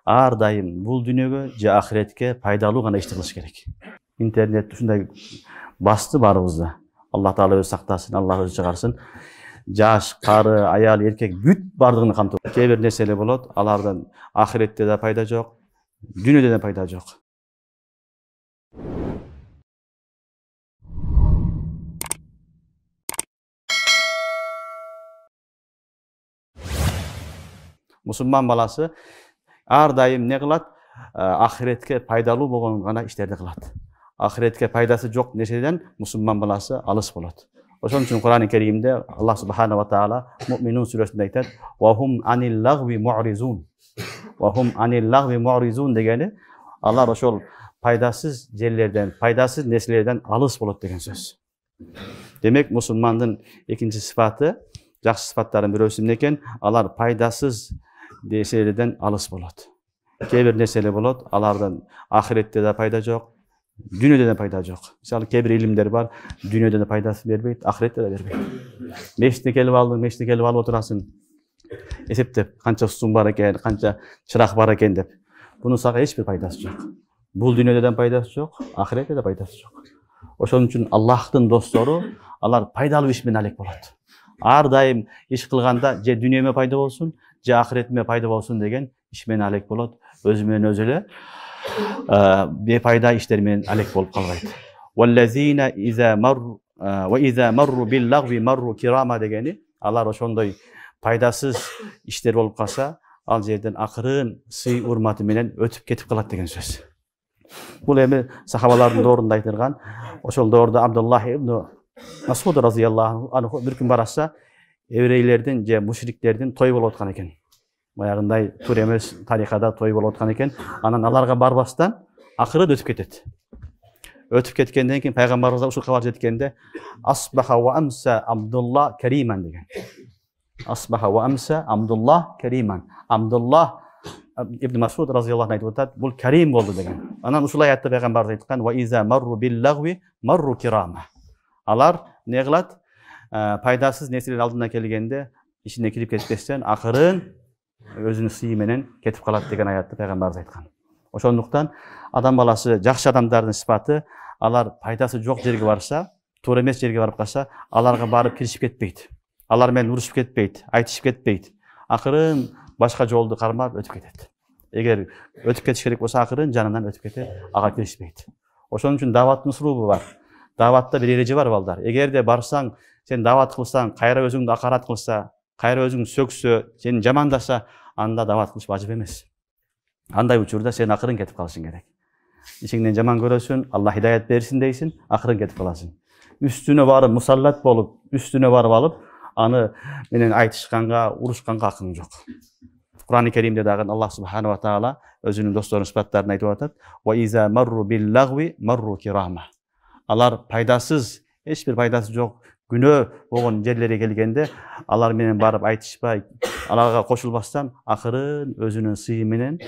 ар дайым бул дүйнөгө же ахиретке пайдалуу гана ишти кылыш керек. Интернет ушундай басты баарыбызды. Аллах Таала өзү сактасын, Аллах өзү чыгарсын. Жаш, кары, аял, эркек бүт бардыгын камтып. Кээ бир нерселер болот, алардан ахиретте да пайда жок, дүйнөдө да пайда жок. Мусулман баласы ар дайым не кылат? Ахиретке пайдалуу болгон гана иштерди кылат. Ахиретке пайдасы жок нерседен мусулман баласы алыс болот. Ошон үчүн Кур'ан-ы Керимде Аллах субханаху ва таала Муъминун сүрөсүндө айтат: "Ва хум анил лагви му'ризун." Ва хум анил лагви му'ризун дегени алар ошол пайдасыз жерлерден, пайдасыз нерселерден алыс болот деген сөз. Демек мусулмандын экинчи сыфаты, жакшы сыфаттардын бирөөсү эмне экен? Алар пайдасыз нерселерден алыс болот. Кээ бир нерселер болот, алардан ахиретте да пайда жок, дүйнөдө да пайда жок. Мисалы кээ бир илимдер бар, дүйнөдө да пайдасын бербейт, ахиретте да бербейт. Мешитке келип алдың, мешитке келип алып отурасың, эсептеп канча сум бар экен, канча чырак бар экен деп. Бунун сага эч бир пайдасы жок. Бул дүйнөдө да пайдасы жок, ахиретте да пайдасы жок. Ошон үчүн Аллахтын достору алар пайдалуу иш менен алек болот. Ар дайым иш кылганда же дүйнөмө пайда болсун, же ахиретиме пайда болсун деген иш менен алек болот. Өзү менен өзү эле бепайда иштер менен алек болуп калбайт. Валлазина иза марру бил лагви марру кирама дегени алар ошондой пайдасыз иштер болуп калса, ал жерден акырын сый урматы менен өтүп кетип калат деген сөз. Бул эми сахабалардын доорунда айтылган. Ошол доордо Абдуллах ибн Масуд разыяллаху анху бир күн бараса, еврейлердин же мушриктердин той болуп аткан экен. Баягындай тур эмес тарикада той болуп аткан экен. Анан аларга барбастан акырын өтүп кетет. Өтүп кеткенден кийин пайгамбарыбызга ушул кабар жеткенде асбаха ва амса Абдуллах кариман деген. Асбаха ва амса Абдуллах кариман. Абдуллах ибн Масуд разыяллаху айтып атат, бул карим болду деген. Анан ушул аятта пайгамбарыбыз айткан: "Ва иза марру бил лагви марру кирама." Алар не кылат? Пайдасыз нерселер алдына келгенде ичине кирип кетпестен акырын өзүнүн сыйы менен кетип калат деген аятты пайгамбарыбыз айткан. Ошондуктан адам баласы, жакшы адамдардын сыпаты, алар пайдасы жок жерге барса, туура эмес жерге барып калса, аларга барып киришип кетпейт. Алар менен урушуп кетпейт, айтышып кетпейт. Акырын башка жолду кармап өтүп кетет. Эгер өтүп кетиш керек болсо, акырын жанынан өтүп кетет, ага киришпейт. Ошон үчүн даваттын усулубу бар. Даватта бир эреже бар балдар. Эгерде барсаң, сен дават кылсаң, кайра өзүңдү акарат кылса, кайра өзүң сөксө, сени жамандаса, анда дават кылыш важып эмес. Андай учурда сен акырын кетип калышың керек. Ичиңден жаман көрөсүн, Аллах хидаят берсин дейсин, акырын кетип каласың. Үстүнө барып мусаллат болуп, үстүнө барып алып, аны менен айтышканга, урушканга акың жок. Кур'ан-ы Керимде дагы Аллах субханаху ва таала өзүнүн досторунун сыпаттарын айтып атат: "Ва иза марру бил лагви марру кирама." Алар пайдасыз, эч бир пайдасы жок күнөө болгон жерлерге келгенде, алар менен барып айтышпай, аларга кошулбастан, акырын өзүнүн сыйы менен,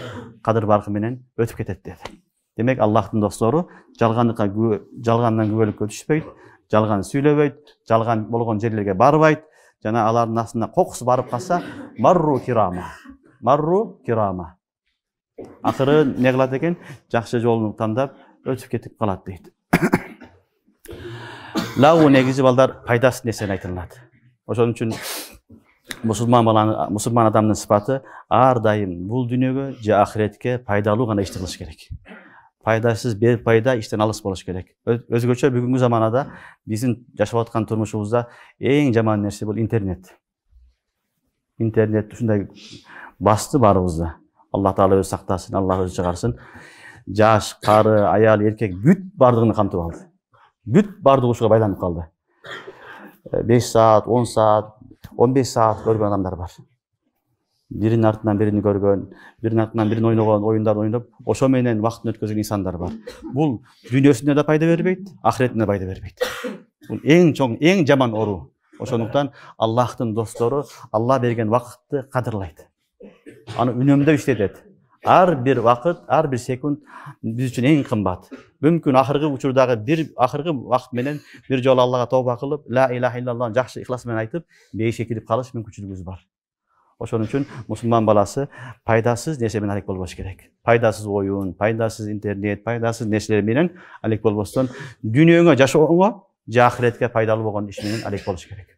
кадыр баркы менен өтүп кетет деди. Демек Аллахтын достору жалгандан күбөлүккө түшпөйт, жалган сүйлөбөйт, жалган болгон жерлерге барбайт, жана алардын астына кокусу барып калса, марру кирама. Марру кирама. Акырын не кылат экен? Жакшы жолун тандап өтүп кетип калат дейт. Лагу негизи балдар пайдасыз нерсени айтылат. Ошон үчүн мусулман адамдын сыпаты ар дайым бул дүйнөгө же ахиретке пайдалуу гана ишти кылыш керек. Пайдасыз бепайда иштен алыс болуш керек. Өзгөчө бүгүнкү заманада биздин жашап аткан турмушубузда эң жаман нерсе бул интернет. Интернет ушундай басты баарыбызды. Аллах Таала өзү сактасын, Аллах өзү чыгарсын. Жаш, кары, аял, эркек бүт бардыгын камтып алды. Бүт бардыгы ушуга байланып калды. 5 саат, 10 саат, 15 саат көргөн адамдар бар. Биринин артынан бирини көргөн, биринин артынан бирин ойногон оюндар ойноп, ошо менен убактын өткөзгөн инсандар бар. Бул дүйнөсүнө да пайда бербейт, ахиретине да пайда бербейт. Бул эң чоң, эң жаман ору. Ошондуктан Аллахтын достору Алла берген убакытты кадырлайт. Аны үнөмдөп иштетет. Ар бир вакыт, ар бир секунд биз үчүн эң кымбат. Мүмкүн акыркы учурдагы акыркы вакыт менен бир жолу Аллага тооба кылып, ла илаха иллаллах жакшы ихлас менен айтып, бейишке кирип калыш мүмкүнчүлүгүбүз бар. Ошон үчүн мусулман баласы пайдасыз нерсе менен алек болбош керек. Пайдасыз оюн, пайдасыз интернет, пайдасыз нерселер менен алек болбостон, дүйнөгө, жашоого же ахиретке пайдалуу болгон иш менен алек болуш керек.